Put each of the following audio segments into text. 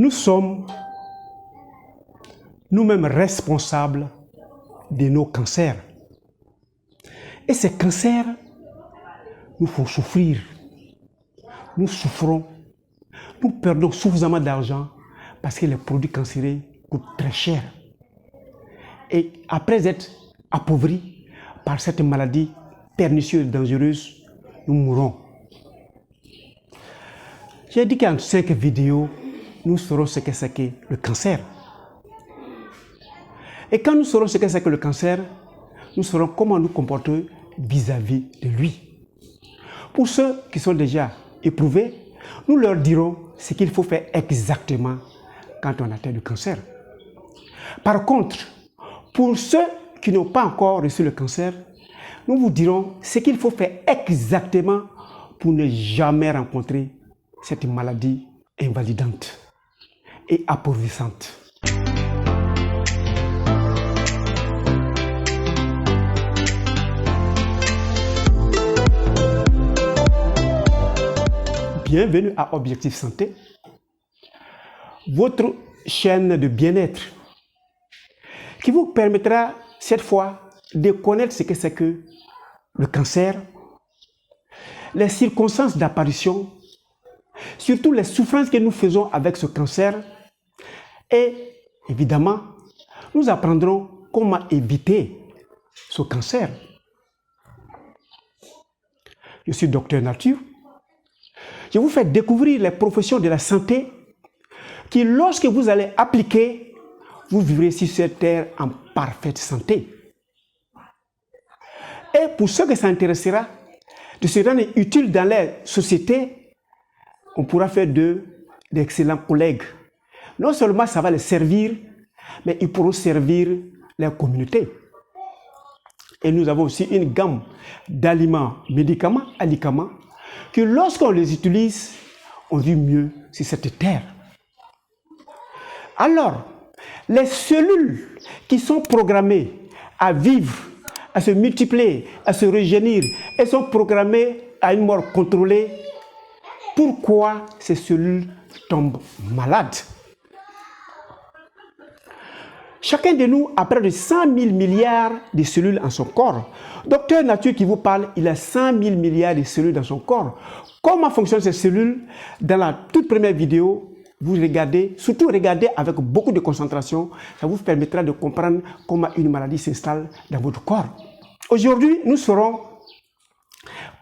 Nous sommes nous-mêmes responsables de nos cancers. Et ces cancers nous font souffrir. Nous souffrons. Nous perdons suffisamment d'argent parce que les produits cancéreux coûtent très cher. Et après être appauvris par cette maladie pernicieuse et dangereuse, nous mourrons. J'ai dit qu'en 5 vidéos, nous saurons ce que c'est que le cancer. Et quand nous saurons ce que c'est que le cancer, nous saurons comment nous comporter vis-à-vis de lui. Pour ceux qui sont déjà éprouvés, nous leur dirons ce qu'il faut faire exactement quand on atteint le cancer. Par contre, pour ceux qui n'ont pas encore reçu le cancer, nous vous dirons ce qu'il faut faire exactement pour ne jamais rencontrer cette maladie invalidante et appauvrissante. Bienvenue à Objectif Santé, votre chaîne de bien-être qui vous permettra cette fois de connaître ce que c'est que le cancer, les circonstances d'apparition, surtout les souffrances que nous faisons avec ce cancer et évidemment, nous apprendrons comment éviter ce cancer. Je suis Docteur Nature. Je vous fais découvrir les professions de la santé qui, lorsque vous allez appliquer, vous vivrez sur cette terre en parfaite santé. Et pour ceux que ça intéressera de se rendre utile dans les sociétés, on pourra faire d'excellents collègues. Non seulement ça va les servir, mais ils pourront servir les communautés. Et nous avons aussi une gamme d'aliments, médicaments, alicaments, que lorsqu'on les utilise, on vit mieux sur cette terre. Alors, les cellules qui sont programmées à vivre, à se multiplier, à se régénérer, elles sont programmées à une mort contrôlée. Pourquoi ces cellules tombent malades? Chacun de nous a près de 100 000 milliards de cellules en son corps. Docteur Nature qui vous parle, il a 100 000 milliards de cellules dans son corps. Comment fonctionnent ces cellules? Dans la toute première vidéo, vous regardez, surtout regardez avec beaucoup de concentration, ça vous permettra de comprendre comment une maladie s'installe dans votre corps. Aujourd'hui, nous saurons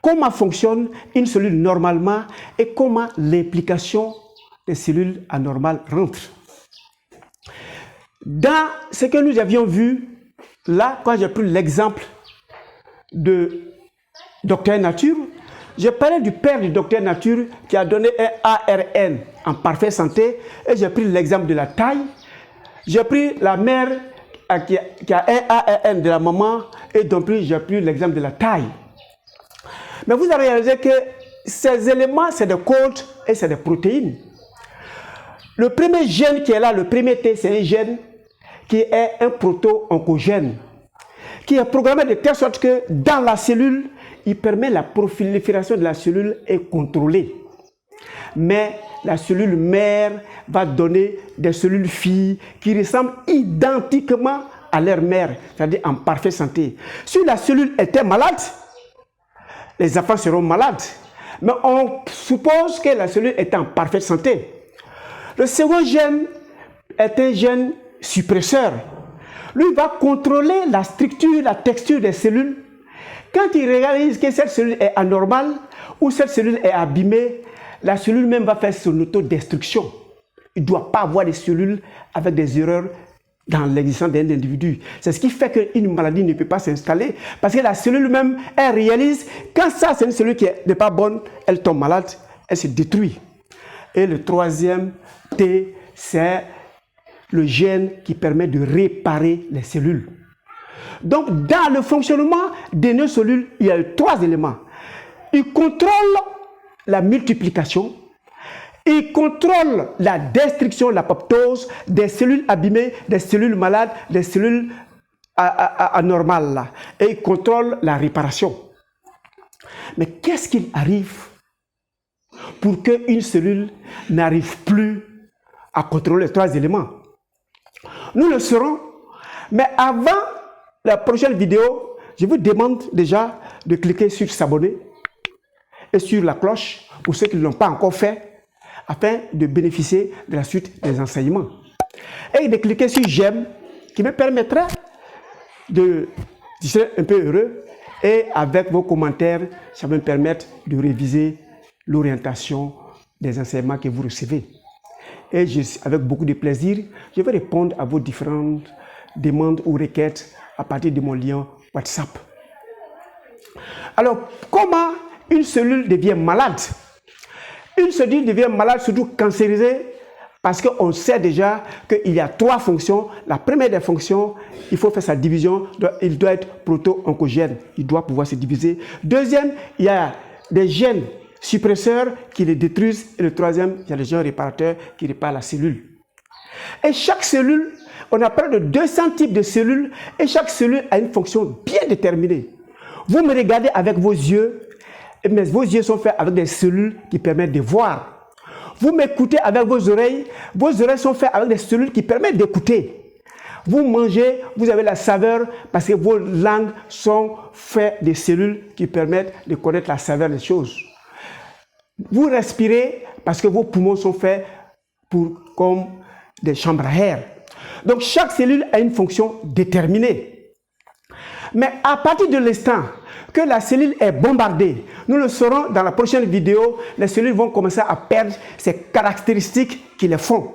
comment fonctionne une cellule normalement et comment l'implication des cellules anormales rentre. Dans ce que nous avions vu, là, quand j'ai pris l'exemple de Docteur Nature, j'ai parlé du père du Docteur Nature qui a donné un ARN en parfaite santé et j'ai pris l'exemple de la taille. J'ai pris la mère qui a un ARN de la maman et donc j'ai pris l'exemple de la taille. Mais vous avez réalisé que ces éléments, c'est des codes et c'est des protéines. Le premier gène qui est là, le premier T, c'est un gène qui est un proto-oncogène, qui est programmé de telle sorte que dans la cellule, il permet la prolifération de la cellule est contrôlée. Mais la cellule mère va donner des cellules filles qui ressemblent identiquement à leur mère, c'est-à-dire en parfaite santé. Si la cellule était malade, les enfants seront malades. Mais on suppose que la cellule est en parfaite santé. Le second gène est un gène suppresseur. Lui va contrôler la structure, la texture des cellules. Quand il réalise que cette cellule est anormale ou cette cellule est abîmée, la cellule même va faire son autodestruction. Il ne doit pas avoir des cellules avec des erreurs dans l'existence d'un individu. C'est ce qui fait qu'une maladie ne peut pas s'installer parce que la cellule même, elle réalise quand ça c'est une cellule qui n'est pas bonne, elle tombe malade, elle se détruit. Et le troisième T, c'est le gène qui permet de réparer les cellules. Donc, dans le fonctionnement de nos cellules, il y a 3 éléments. Il contrôle la multiplication, il contrôle la destruction, l'apoptose des cellules abîmées, des cellules malades, des cellules anormales. Et il contrôle la réparation. Mais qu'est-ce qu'il arrive pour qu'une cellule n'arrive plus à contrôler les 3 éléments. Nous le serons, mais avant la prochaine vidéo, je vous demande déjà de cliquer sur s'abonner et sur la cloche pour ceux qui ne l'ont pas encore fait, afin de bénéficier de la suite des enseignements. Et de cliquer sur j'aime, qui me permettra de être un peu heureux, et avec vos commentaires, ça va me permettre de réviser l'orientation des enseignements que vous recevez. Et avec beaucoup de plaisir, je vais répondre à vos différentes demandes ou requêtes à partir de mon lien WhatsApp. Alors, comment une cellule devient malade? Une cellule devient malade, surtout cancérisée, parce qu'on sait déjà qu'il y a 3 fonctions. La première des fonctions, il faut faire sa division, il doit être proto-oncogène, il doit pouvoir se diviser. Deuxième, il y a des gènes suppresseurs qui les détruisent. Et le troisième, il y a les gènes réparateurs qui réparent la cellule. Et chaque cellule, on a près de 200 types de cellules, et chaque cellule a une fonction bien déterminée. Vous me regardez avec vos yeux, mais vos yeux sont faits avec des cellules qui permettent de voir. Vous m'écoutez avec vos oreilles sont faites avec des cellules qui permettent d'écouter. Vous mangez, vous avez la saveur parce que vos langues sont faites des cellules qui permettent de connaître la saveur des choses. Vous respirez parce que vos poumons sont faits comme des chambres à air. Donc chaque cellule a une fonction déterminée. Mais à partir de l'instant que la cellule est bombardée, nous le saurons dans la prochaine vidéo, les cellules vont commencer à perdre ces caractéristiques qui les font.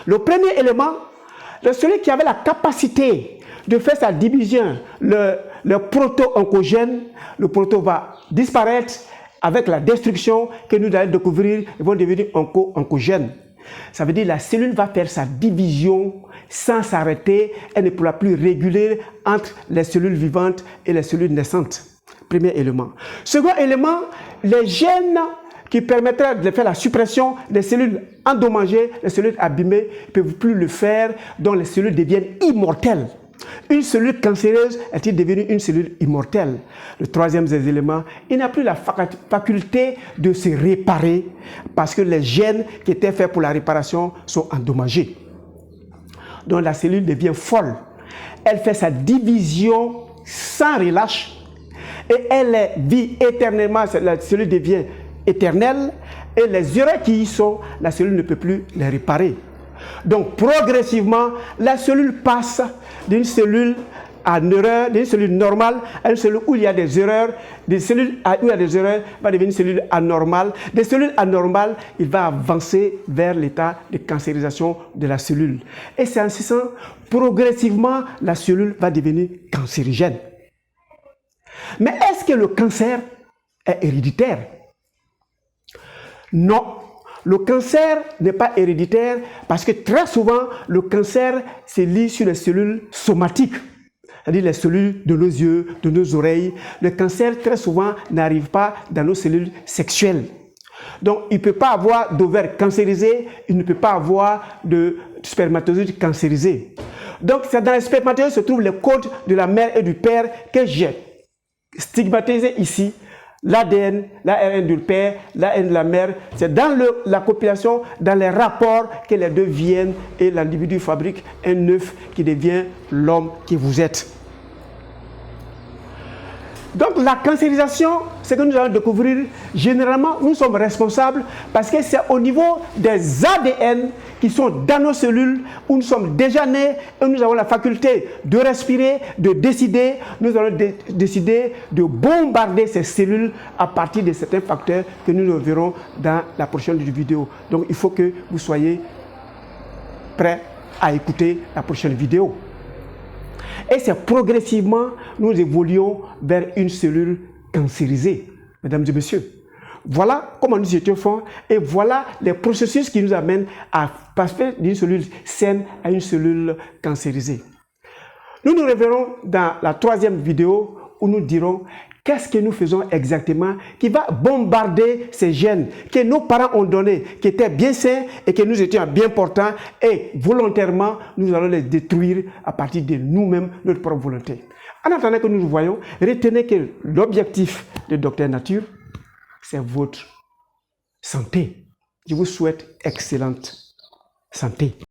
Le premier élément, la cellule qui avait la capacité de faire sa division, le proto-oncogène, le proto va disparaître avec la destruction que nous allons découvrir, ils vont devenir oncogènes. Ça veut dire que la cellule va faire sa division sans s'arrêter, elle ne pourra plus réguler entre les cellules vivantes et les cellules naissantes. Premier élément. Second élément, les gènes qui permettraient de faire la suppression des cellules endommagées, les cellules abîmées, ne peuvent plus le faire, donc les cellules deviennent immortelles. Une cellule cancéreuse est-il devenue une cellule immortelle? Le troisième des éléments, il n'a plus la faculté de se réparer parce que les gènes qui étaient faits pour la réparation sont endommagés. Donc la cellule devient folle. Elle fait sa division sans relâche et elle vit éternellement. La cellule devient éternelle et les erreurs qui y sont, la cellule ne peut plus les réparer. Donc progressivement, la cellule passe d'une cellule à une erreur, d'une cellule normale à une cellule où il y a des erreurs, des cellules où il y a des erreurs va devenir une cellule anormale. Des cellules anormales, il va avancer vers l'état de cancérisation de la cellule. Et c'est ainsi que progressivement, la cellule va devenir cancérigène. Mais est-ce que le cancer est héréditaire? Non. Le cancer n'est pas héréditaire parce que très souvent, le cancer se lie sur les cellules somatiques, c'est-à-dire les cellules de nos yeux, de nos oreilles. Le cancer, très souvent, n'arrive pas dans nos cellules sexuelles. Donc, il ne peut pas avoir d'ovaire cancérisé, il ne peut pas avoir de spermatozoïdes cancérisés. Donc, c'est dans les spermatozoïdes se trouvent les codes de la mère et du père que j'ai stigmatisé ici. L'ADN, l'ARN du père, l'ARN de la mère, c'est dans la copulation, dans les rapports que les deux viennent et l'individu fabrique un œuf qui devient l'homme que vous êtes. Donc la cancérisation, c'est que nous allons découvrir, généralement nous sommes responsables parce que c'est au niveau des ADN qui sont dans nos cellules où nous sommes déjà nés et nous avons la faculté de respirer, de décider, nous allons décider de bombarder ces cellules à partir de certains facteurs que nous verrons dans la prochaine vidéo. Donc il faut que vous soyez prêts à écouter la prochaine vidéo. Et c'est progressivement, nous évoluons vers une cellule cancérisée. Mesdames et messieurs, voilà comment nous étions faits et voilà les processus qui nous amènent à passer d'une cellule saine à une cellule cancérisée. Nous nous reverrons dans la troisième vidéo où nous dirons qu'est-ce que nous faisons exactement qui va bombarder ces gènes que nos parents ont donnés, qui étaient bien sains et que nous étions bien portants et volontairement, nous allons les détruire à partir de nous-mêmes, notre propre volonté. En attendant que nous nous voyons, retenez que l'objectif de Docteur Nature, c'est votre santé. Je vous souhaite excellente santé.